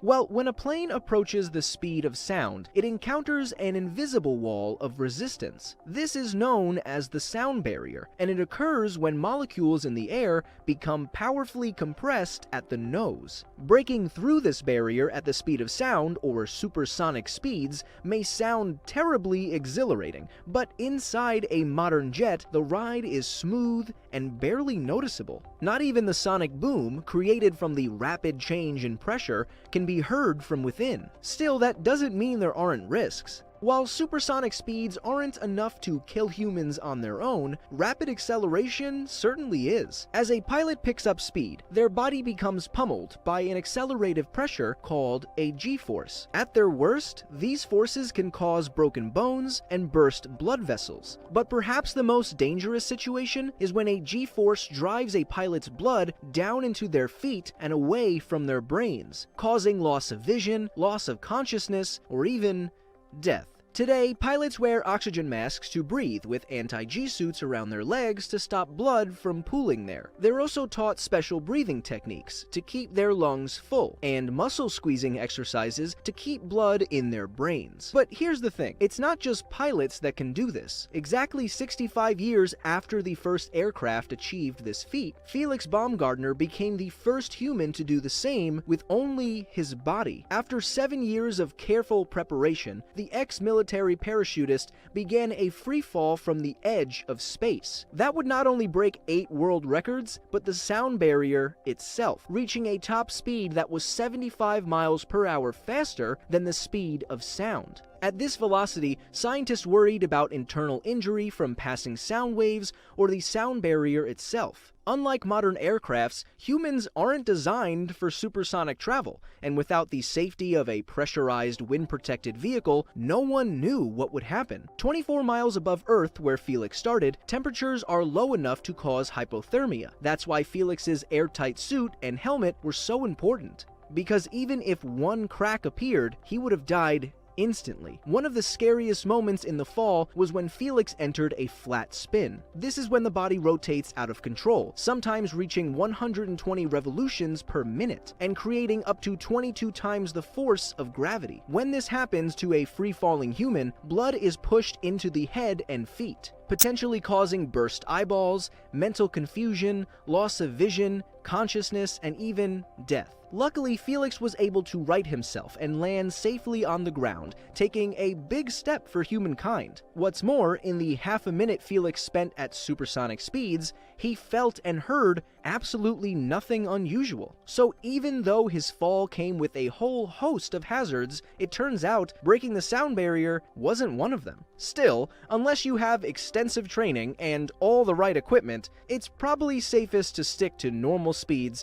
Well, when a plane approaches the speed of sound, it encounters an invisible wall of resistance. This is known as the sound barrier, and it occurs when molecules in the air become powerfully compressed at the nose. Breaking through this barrier at the speed of sound, or supersonic speeds, may sound terribly exhilarating, but inside a modern jet, the ride is smooth and barely noticeable. Not even the sonic boom, created from the rapid change in pressure, can be heard from within. Still, that doesn't mean there aren't risks. While supersonic speeds aren't enough to kill humans on their own, rapid acceleration certainly is. As a pilot picks up speed, their body becomes pummeled by an accelerative pressure called a G-force. At their worst, these forces can cause broken bones and burst blood vessels. But perhaps the most dangerous situation is when a G-force drives a pilot's blood down into their feet and away from their brains, causing loss of vision, loss of consciousness, or even death. Today, pilots wear oxygen masks to breathe with anti-G suits around their legs to stop blood from pooling there. They're also taught special breathing techniques to keep their lungs full, and muscle squeezing exercises to keep blood in their brains. But here's the thing, it's not just pilots that can do this. Exactly 65 years after the first aircraft achieved this feat, Felix Baumgartner became the first human to do the same with only his body. After 7 years of careful preparation, the ex-military parachutist began a free fall from the edge of space. That would not only break 8 world records, but the sound barrier itself, reaching a top speed that was 75 miles per hour faster than the speed of sound. At this velocity, scientists worried about internal injury from passing sound waves or the sound barrier itself. Unlike modern aircrafts, humans aren't designed for supersonic travel, and without the safety of a pressurized wind-protected vehicle, no one knew what would happen. 24 miles above Earth, where Felix started, temperatures are low enough to cause hypothermia. That's why Felix's airtight suit and helmet were so important, because even if one crack appeared, he would have died instantly. One of the scariest moments in the fall was when Felix entered a flat spin. This is when the body rotates out of control, sometimes reaching 120 revolutions per minute, and creating up to 22 times the force of gravity. When this happens to a free-falling human, blood is pushed into the head and feet, potentially causing burst eyeballs, mental confusion, loss of vision, consciousness, and even death. Luckily, Felix was able to right himself and land safely on the ground, taking a big step for humankind. What's more, in the half a minute Felix spent at supersonic speeds, he felt and heard absolutely nothing unusual. So even though his fall came with a whole host of hazards, it turns out breaking the sound barrier wasn't one of them. Still, unless you have extensive training and all the right equipment, it's probably safest to stick to normal speeds